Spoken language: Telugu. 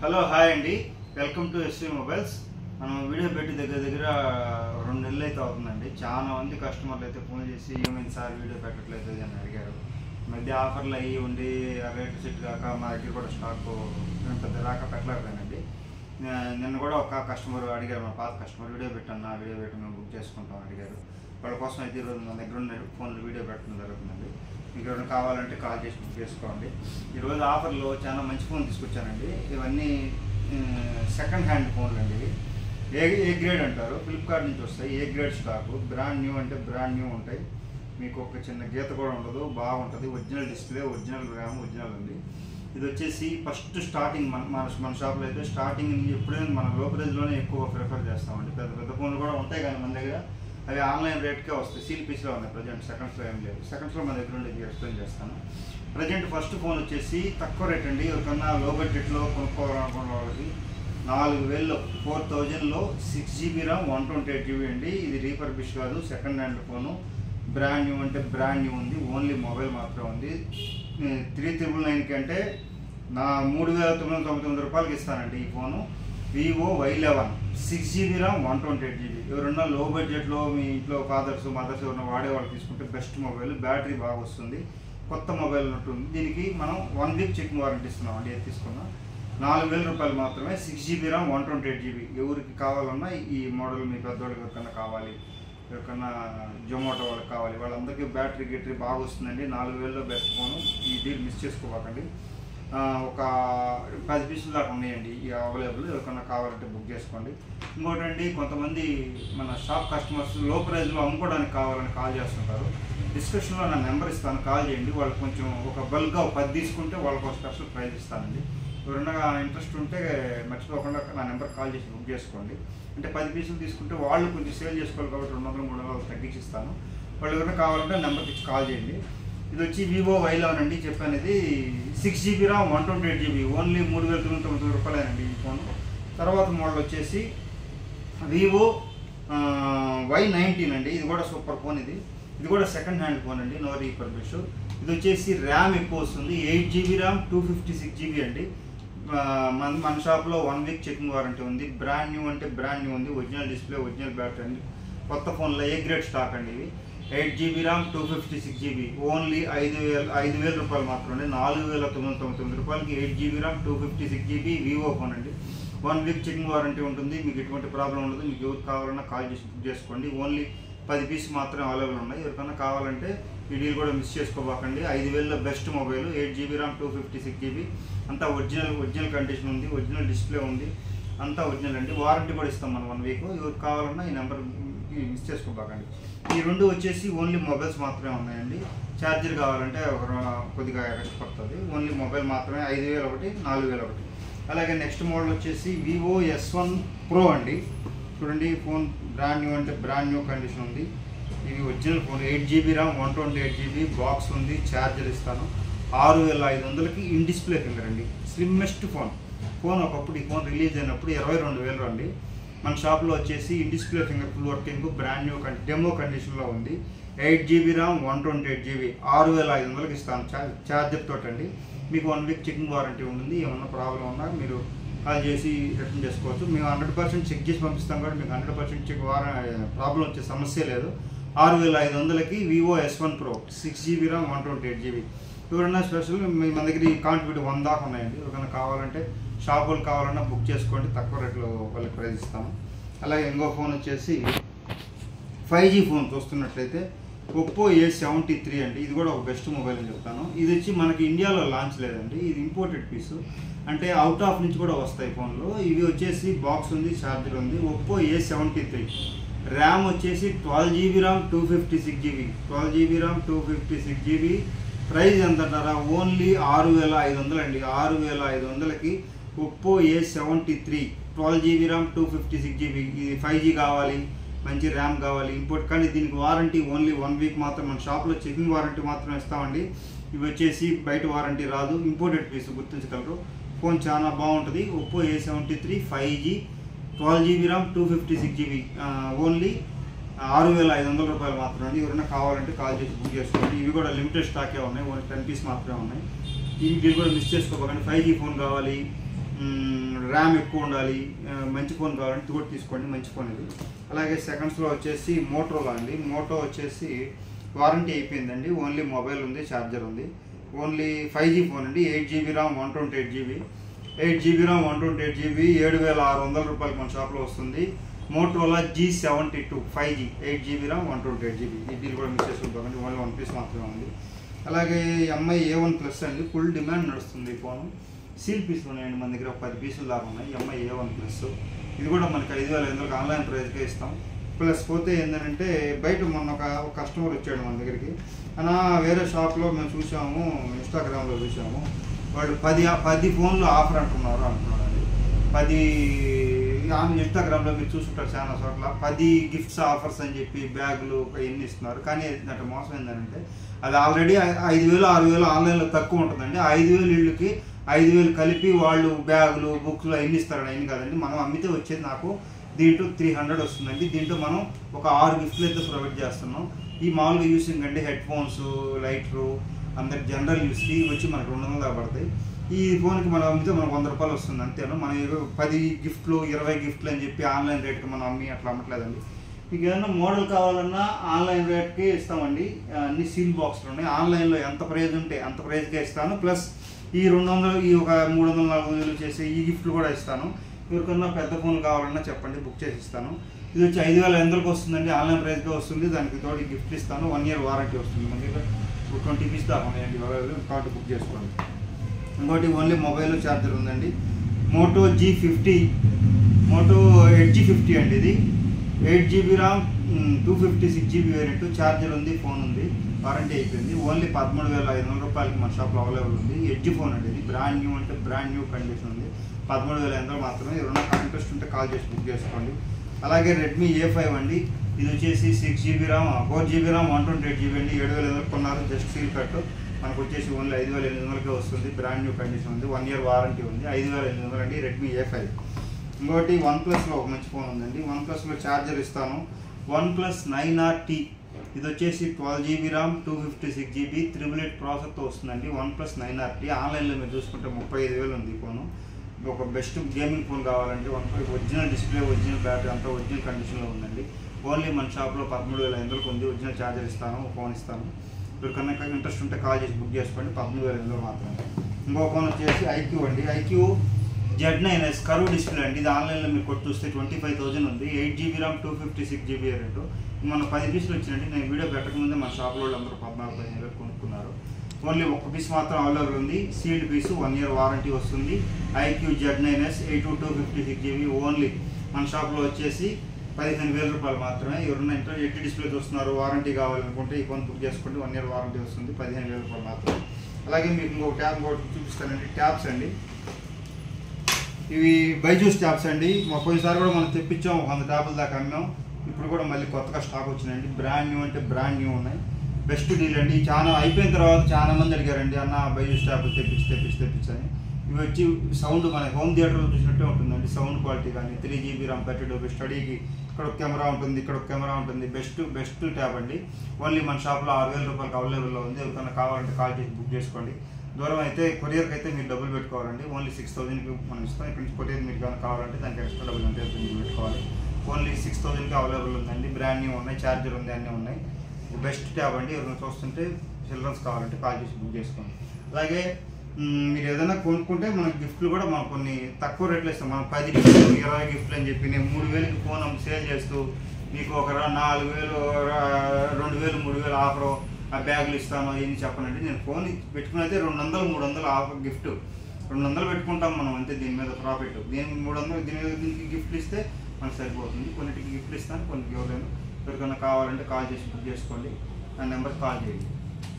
హలో హాయ్ అండి, వెల్కమ్ టు ఎస్వి మొబైల్స్. మనం వీడియో పెట్టి దగ్గర 2 నెలలు అయితే అవుతుందండి. చాలా మంది కస్టమర్లు అయితే ఫోన్ చేసి ఏమైంది సార్ వీడియో పెట్టట్లేదు అని అడిగారు. మధ్య ఆఫర్లు అయ్యి ఉండి రేటు సెట్ కాక మా దగ్గర కూడా స్టాక్ పెద్ద రాక పెట్టలేకపోయానండి. నిన్న కూడా ఒక కస్టమర్ అడిగారు, మా పాత కస్టమర్ వీడియో పెట్టాను, వీడియో పెట్టి మేము బుక్ చేసుకుంటాం అడిగారు. వాళ్ళ కోసం అయితే ఈరోజు మన దగ్గర ఉన్న ఫోన్లు వీడియో పెట్టడం జరుగుతుందండి. మీకు ఎవరైనా కావాలంటే కాల్ చేసి బుక్ చేసుకోండి. ఈరోజు ఆఫర్లో చాలా మంచి ఫోన్ తీసుకొచ్చానండి. ఇవన్నీ సెకండ్ హ్యాండ్ ఫోన్లు అండి. ఏ గ్రేడ్ అంటారు, ఫ్లిప్కార్ట్ నుంచి వస్తాయి. A grade stock, brand new అంటే బ్రాండ్ న్యూ ఉంటాయి. మీకు ఒక చిన్న గీత కూడా ఉండదు, బాగుంటుంది. Original display, original RAM, original ఉంది. ఇది వచ్చేసి ఫస్ట్ స్టార్టింగ్ మన షాప్లో అయితే స్టార్టింగ్ ఎప్పుడైనా మన లో ప్రైజ్లోనే ఎక్కువ ప్రిఫర్ చేస్తామండి. పెద్ద పెద్ద ఫోన్లు కూడా ఉంటాయి కానీ మన దగ్గర అవి ఆన్లైన్ రేట్కే వస్తాయి. సీల్ పీస్లో ఉన్నాయి ప్రజెంట్, సెకండ్స్లో ఏం లేదు. సెకండ్స్లో మన దగ్గర ఉండి ఎక్స్ప్లెయిన్ చేస్తాను. ప్రజెంట్ ఫస్ట్ ఫోన్ వచ్చేసి తక్కువ రేట్ అండి. ఎవరికన్నా లో బడ్జెట్లో కొనుక్కోవాలనుకున్న వాళ్ళకి 4000లో 4000లో 6GB ర్యామ్ 128GB అండి. ఇది రీపర్బిష్ కాదు, second hand phone. Brand new అంటే బ్రాండ్ న్యూ ఉంది, ఓన్లీ మొబైల్ మాత్రం ఉంది. 3999కి అంటే 3999 రూపాయలకి ఇస్తానండి ఈ phone. Vivo Y11 6GB RAM 128GB. ఎవరన్నా లో బడ్జెట్లో మీ ఇంట్లో ఫాదర్స్ మదర్స్ ఎవరైనా వాడేవాళ్ళు తీసుకుంటే బెస్ట్ మొబైల్. బ్యాటరీ బాగా వస్తుంది, కొత్త మొబైల్ ఉన్నట్టుంది. దీనికి మనం 1 వీక్ చెకింగ్ వారంటీ ఇస్తున్నాం అండి. ఏది తీసుకున్నా 4000 రూపాయలు మాత్రమే. 6GB RAM 128GB. ఎవరికి కావాలన్నా ఈ మోడల్ మీ పెద్దవాళ్ళకి ఎవరికన్నా కావాలి, ఎవరికన్నా జొమాటో వాళ్ళకి కావాలి, వాళ్ళందరికీ బ్యాటరీ బాగా వస్తుందండి. 4000లో బెస్ట్ ఫోను. ఈ డీల్ మిస్ చేసుకోకండి. ఒక 10 పీసులు దాకా ఉన్నాయండి ఈ అవైలబుల్. ఎవరికన్నా కావాలంటే బుక్ చేసుకోండి. ఇంకోటి అండి, కొంతమంది మన షాప్ కస్టమర్స్ లో ప్రైజ్లో అమ్ముకోవడానికి కావాలని కాల్ చేస్తుంటారు. డిస్క్రిప్షన్లో నా నెంబర్ ఇస్తాను, కాల్ చేయండి. వాళ్ళకి కొంచెం ఒక బల్క్గా 10 తీసుకుంటే వాళ్ళకి ఒక స్పెషల్ ప్రైజ్ ఇస్తానండి. ఎవరైనా ఇంట్రెస్ట్ ఉంటే మర్చిపోకుండా నా నెంబర్ కాల్ చేసి బుక్ చేసుకోండి. అంటే 10 పీసులు తీసుకుంటే వాళ్ళు కొంచెం సేల్ చేసుకోవాలి కాబట్టి 200-300 తగ్గించి ఇస్తాను. వాళ్ళు ఎవరైనా కావాలంటే నెంబర్కి ఇచ్చి కాల్ చేయండి. ఇది వచ్చి వివో Y11 అండి. చెప్పాను ఇది 6GB ర్యామ్ 128GB. ఓన్లీ 3999 రూపాయలేనండి ఈ ఫోన్. తర్వాత మోడల్ వచ్చేసి వివో Y19 అండి. ఇది కూడా సూపర్ ఫోన్. ఇది కూడా సెకండ్ హ్యాండ్ ఫోన్ అండి, నో రీపర్బిష్. ఇది వచ్చేసి ర్యామ్ ఎక్కువ వస్తుంది. 8GB ర్యామ్ 256GB అండి. మన షాప్లో 1 వీక్ చెకింగ్ వారంటీ ఉంది. బ్రాండ్ న్యూ అంటే బ్రాండ్ న్యూ ఉంది. ఒరిజినల్ డిస్ప్లే, ఒరిజినల్ బ్యాటరీ అండి. కొత్త ఫోన్లో ఏ గ్రేడ్ స్టాక్ అండి ఇవి. 8GB RAM 256GB. ఓన్లీ 5000 రూపాయలు మాత్రమే. 4999 రూపాయలకి 8GB RAM 256GB Vivo phone అండి. 1 వీక్ చెకింగ్ వారంటీ ఉంటుంది. మీకు ఎటువంటి ప్రాబ్లం ఉండదు. మీకు ఎవరికి కావాలన్నా కాల్ చేసి బుక్ చేసుకోండి. ఓన్లీ 10 పీస్ మాత్రమే అవైలబుల్ ఉన్నాయి. ఎవరికన్నా కావాలంటే ఈ డీల్ కూడా మిస్ చేసుకోబాకండి. 5000లో best mobile. 8GB RAM 256GB. అంతా ఒరిజినల్ కండిషన్ ఉంది, ఒరిజినల్ డిస్ప్లే ఉంది, అంతా ఒరిజినల్ అండి. వారంటీ కూడా ఇస్తాం మనం 1 వీక్. ఎవరికి కావాలన్నా ఈ నెంబర్ మిస్ చేసుకోబాకండి. ఈ రెండు వచ్చేసి ఓన్లీ మొబైల్స్ మాత్రమే ఉన్నాయండి. ఛార్జర్ కావాలంటే కొద్దిగా కష్టపడుతుంది. ఓన్లీ మొబైల్ మాత్రమే. 5000 ఒకటి, 4000 ఒకటి. అలాగే నెక్స్ట్ మోడల్ వచ్చేసి వివో S1 Pro అండి. చూడండి, ఫోన్ బ్రాండ్ న్యూ అంటే బ్రాండ్ న్యూ కండిషన్ ఉంది. ఇది original phone. 8GB RAM 128GB. Box ఉంది, ఛార్జర్ ఇస్తాను. 6500కి ఇన్ డిస్ప్లే ఫింగర్ అండి. Slimmest phone. ఒకప్పుడు ఈ ఫోన్ రిలీజ్ అయినప్పుడు 22,000 అండి. మన షాప్లో వచ్చేసి in display finger full working, brand new demo కండిషన్లో ఉంది. 8GB RAM 128GB. 6500కి ఇస్తాను ఛార్జర్ తోటి అండి. మీకు 1 వీక్ చెకింగ్ వారంటీ ఉంటుంది. ఏమన్నా ప్రాబ్లం ఉన్నా మీరు కాల్ చేసి రిటర్న్ చేసుకోవచ్చు. మేము 100% చెక్ చేసి పంపిస్తాం కాబట్టి మీకు 100% ప్రాబ్లం వచ్చే సమస్య లేదు. 6500కి Vivo S1 Pro 6GB RAM 128GB. ఎవరైనా స్పెషల్ మన దగ్గర ఈ క్వాంటిటీ 100 దాకా ఉన్నాయండి. ఎవరైనా కావాలంటే షాప్ వాళ్ళు కావాలన్నా బుక్ చేసుకోండి, తక్కువ రేట్లో వాళ్ళకి ప్రైజ్ ఇస్తాము. అలాగే ఇంకో ఫోన్ వచ్చేసి 5G ఫోన్ చూస్తున్నట్లయితే ఒప్పో A73 అండి. ఇది కూడా ఒక బెస్ట్ మొబైల్ అని చెప్తాను. ఇది వచ్చి మనకి ఇండియాలో లాంచ్ లేదండి, ఇది ఇంపోర్టెడ్ పీసు. అంటే అవుట్ ఆఫ్ నుంచి కూడా వస్తాయి ఫోన్లు. ఇవి వచ్చేసి బాక్స్ ఉంది, ఛార్జర్ ఉంది. Oppo A73. ర్యామ్ వచ్చేసి 12GB RAM 256GB. 12GB RAM 256GB. Price ఎంత అంటారా, ఓన్లీ 6500 అండి. 6500కి Oppo A73 12GB RAM 256GB. ఇది 5G కావాలి, మంచి ర్యామ్ కావాలి, ఇంపోర్ట్. కానీ దీనికి వారంటీ ఓన్లీ 1 వీక్ మాత్రం. మన షాప్లో చెకింగ్ వారంటీ మాత్రం ఇస్తామండి. ఇవి వచ్చేసి బయట వారంటీ రాదు, ఇంపోర్టెడ్ పీస్, గుర్తించగలరు. ఫోన్ చాలా బాగుంటుంది. Oppo A73 5G 12GB RAM 256GB. Only 6500 రూపాయలు మాత్రమే. ఎవరైనా కావాలంటే కాల్ చేసి బుక్ చేసుకోండి. ఇవి కూడా లిమిటెడ్ స్టాకే ఉన్నాయి, ఓన్లీ 10 పీస్ మాత్రమే ఉన్నాయి. ఈ డీల్ కూడా మిస్ చేసుకోకండి. 5G ఫోన్ కావాలి, ర్యామ్ ఎక్కువ ఉండాలి, మంచి ఫోన్ కావాలంటే ఇది కూడా తీసుకోండి, మంచి ఫోన్ ఇది. అలాగే సెకండ్స్లో వచ్చేసి మోటోలా అండి. మోటో వచ్చేసి వారంటీ అయిపోయిందండి, ఓన్లీ మొబైల్ ఉంది, ఛార్జర్ ఉంది. ఓన్లీ 5G ఫోన్ అండి, 8GB RAM 128GB, 8GB RAM 128GB 7,600 రూపాయలకి మన షాప్లో వస్తుంది. మోటోలా G72 5G 8GB RAM 128GB. ఈ డీల్ కూడా మిస్ చేసుకుంటామండి, ఓన్లీ 1 పీస్ మాత్రమే ఉంది. అలాగే MI A1 Plus అండి, ఫుల్ డిమాండ్ నడుస్తుంది ఈ ఫోను. సీల్ పీసులు ఉన్నాయండి మన దగ్గర, 10 పీసులు దాకా ఉన్నాయి. MI A1 Plus ఇది కూడా మనకి 5,500 ఆన్లైన్ ప్రైస్కే ఇస్తాం. ప్లస్ పోతే ఏంటంటే బయట మొన్న ఒక కస్టమర్ వచ్చాడు మన దగ్గరికి, అలా వేరే షాప్లో మేము చూసాము, ఇన్స్టాగ్రామ్లో చూసాము, వాళ్ళు 10 ఫోన్లు ఆఫర్ అంటున్నారండి. 10 ఇన్స్టాగ్రామ్లో మీరు చూసుకుంటారు చాలా చోట్ల 10 గిఫ్ట్స్ ఆఫర్స్ అని చెప్పి బ్యాగులు ఎన్ని ఇస్తున్నారు. కానీ అంటే మోసం ఏంటంటే అది ఆల్రెడీ 5,000 6,000 ఆన్లైన్లో తక్కువ ఉంటుందండి. 5,000 ఇళ్ళకి 5,000 కలిపి వాళ్ళు బ్యాగులు బుక్లు ఎన్ని ఇస్తారని అన్ని కాదండి. మనం అమ్మితే వచ్చేది నాకు దీంట్లో 300 వస్తుందండి. దీంట్లో మనం ఒక 6 గిఫ్ట్లు అయితే ప్రొవైడ్ చేస్తున్నాం. ఈ మామూలుగా యూసింగ్ అంటే హెడ్ ఫోన్స్, లైటరు, అందరి జనరల్ యూస్కి వచ్చి మనకు 200 దాకా పడతాయి. ఈ ఫోన్కి మనం అమ్మితే మనకు 100 రూపాయలు వస్తుంది అంతేనా. మనం 10 గిఫ్ట్లు 20 గిఫ్ట్లు అని చెప్పి ఆన్లైన్ రేట్కి మనం అమ్మి అట్లా అమ్మట్లేదండి. మీకు ఏదైనా మోడల్ కావాలన్నా ఆన్లైన్ రేట్కి ఇస్తామండి. అన్ని సీల్ బాక్స్లు ఉన్నాయి. ఆన్లైన్లో ఎంత ప్రైజ్ ఉంటే అంత ప్రైజ్కే ఇస్తాను. ప్లస్ ఈ 200 ఈ ఒక 300-400 చేసే ఈ గిఫ్ట్లు కూడా ఇస్తాను. ఎవరికన్నా పెద్ద ఫోన్ కావాలన్నా చెప్పండి, బుక్ చేసి ఇస్తాను. ఇది వచ్చి 5,500కి వస్తుందండి, ఆన్లైన్ ప్రైస్గా వస్తుంది. దానికి తోటి గిఫ్ట్ ఇస్తాను, 1 year వారంటీ వస్తుంది. మన దగ్గర 20 పీస్ దాకా ఉన్నాయండి, కార్డు బుక్ చేసుకోండి. ఇంకోటి ఓన్లీ మొబైల్ ఛార్జర్ ఉందండి. మోటో G50 అండి. ఇది 8GB RAM 256GB variant, charger ఉంది, ఫోన్ ఉంది, వారంటీ అయిపోయింది. ఓన్లీ 13,500 రూపాయలకి మన షాప్లో అవైలబుల్ ఉంది. ఎడ్జ్ ఫోన్ అండి. ఇది బ్రాండ్ న్యూ అంటే బ్రాండ్ న్యూ కండిషన్ ఉంది. 13,500 మాత్రమే. ఎవరైనా ఇంట్రెస్ట్ ఉంటే కాల్ చేసి బుక్ చేసుకోండి. అలాగే రెడ్మీ A5 అండి. ఇది వచ్చేసి 6GB RAM 4GB RAM 128GB అండి. 7,500 కొన్నారు, జస్ట్ సీల్ కట్. మనకు వచ్చేసి ఓన్లీ 5,800కే వస్తుంది. బ్రాండ్ న్యూ కండిషన్ ఉంది, 1 year వారంటీ ఉంది. 5,800 అండి రెడ్మీ A5. ఇంకోటి OnePlusలో ఒక మంచి ఫోన్ ఉందండి. OnePlusలో ఛార్జర్ ఇస్తాను. OnePlus 9RT ఇది వచ్చేసి 12GB ర్యామ్ 256GB 888 ప్రాసెసర్తో వస్తుందండి. OnePlus 9RT ఆన్లైన్లో మీరు చూసుకుంటే 35,000 ఉంది ఈ ఫోను. ఒక బెస్ట్ గేమింగ్ ఫోన్ కావాలంటే ఒరిజినల్ డిస్ప్లే, ఒరిజినల్ బ్యాటరీ అంతా ఒరిజినల్ కండిషన్లో ఉందండి. ఓన్లీ మన షాప్లో 13,500 ఉంది. ఒరిజినల్ ఛార్జర్ ఇస్తాను, ఫోన్ ఇస్తాను. ఎవరికన్నా ఇంట్రెస్ట్ ఉంటే కాల్ చేసి బుక్ చేసుకోండి, 13,500 మాత్రమే. ఇంకో ఫోన్ వచ్చేసి IQ అండి. IQ Z9S కర్వ్ డిస్ప్లే అండి. ఇది ఆన్లైన్లో మీరు కొట్టి చూస్తే 25,000 ఉంది. 8GB RAM 256GB variant. మన 10 పీసులు వచ్చినట్టు నేను వీడియో పెట్టకముందే మన షాప్లో వాళ్ళు అందరూ 14,000 కొనుక్కున్నారు. ఓన్లీ 1 పీస్ మాత్రం అవైలబుల్ ఉంది. సీల్డ్ పీసు, 1 year వారంటీ వస్తుంది. IQ Z9S 82256GB ఓన్లీ మన షాప్లో వచ్చేసి 15,000 రూపాయలు మాత్రమే. ఎవరైనా ఎట్టి డిస్ప్లే చూస్తున్నారు, వారంటీ కావాలనుకుంటే ఈ ఫోన్ బుక్ చేసుకోండి, 1 year వారంటీ వస్తుంది, 15,000 రూపాయలు మాత్రమే. అలాగే మీకు ఇంకొక ట్యాబ్ కూడా చూపిస్తానండి. ట్యాబ్స్ అండి, ఇవి బైజూస్ ట్యాబ్స్ అండి. పోయినసారి కూడా మనం తెప్పించాం, 100 ట్యాబ్ల దాకా అమ్మాం. ఇప్పుడు కూడా మళ్ళీ కొత్తగా స్టాక్ వచ్చినాయండి. బ్రాండ్ న్యూ అంటే బ్రాండ్ న్యూ ఉన్నాయి. బెస్ట్ డీల్ అండి. చాలా అయిపోయిన తర్వాత చాలా మంది అడిగారండి, అన్న బైజూస్ ట్యాబ్లు తెప్పించని. ఇవి వచ్చి సౌండ్ మన హోమ్ థియేటర్లో చూసినట్టే ఉంటుందండి. సౌండ్ క్వాలిటీ కానీ 3GB ర్యామ్ 32 స్టడీకి ఇక్కడ ఒక కెమెరా ఉంటుంది, ఇక్కడ ఒక కెమెరా ఉంటుంది. బెస్ట్ ట్యాబ్ అండి. ఓన్లీ మన షాప్లో 6,000 రూపాయలకి అవైలబుల్లో ఉంది. ఎవరికైనా కావాలంటే కాల్ చేసి బుక్ చేసుకోండి. దూరం అయితే కొరియర్కి అయితే మీరు డబ్బులు పెట్టుకోవాలండి. ఓన్లీ 6,000కి మనం ఇస్తాం. ఇక్కడ నుంచి కొరియర్ మీరు కానీ కావాలంటే దానికి ఎక్స్ట్రా డబ్బులు అంటే పెట్టుకోవాలి. ఓన్లీ 6,000కి అవైలబుల్ ఉందండి. బ్రాండ్ న్యూ ఉన్నాయి, ఛార్జర్ ఉంది, అన్నీ ఉన్నాయి. బెస్ట్ ట్యాబ్ అండి. ఎవరైనా చూస్తుంటే చిల్డ్రన్స్ కావాలంటే కాల్ చేసి బుక్ చేసుకోండి. అలాగే మీరు ఏదైనా కొనుక్కుంటే మనకు గిఫ్ట్లు కూడా మనం కొన్ని తక్కువ రేట్లు ఇస్తాం. మనం 10 గిఫ్ట్లు 20 గిఫ్ట్లు అని చెప్పి నేను 3,000కి ఫోన్ సేల్ చేస్తూ మీకు ఒక 4,000 2,000 3,000 ఆఫర్ ఆ బ్యాగులు ఇస్తాను ఏం చెప్పనండి. నేను ఫోన్ పెట్టుకుని అయితే 200 300 ఆఫర్ గిఫ్ట్ 200 పెట్టుకుంటాం మనం అంతే. దీని మీద ప్రాఫిట్ దీనికి 300, దీనికి గిఫ్ట్లు ఇస్తే మనకు సరిపోతుంది. కొన్నిటికి గిఫ్ట్లు ఇస్తాను, కొన్నిటికి ఇవ్వలేను. ఎవరికైనా కావాలంటే కాల్ చేసి బుక్ చేసుకోండి. నా నెంబర్కి కాల్ చేయండి.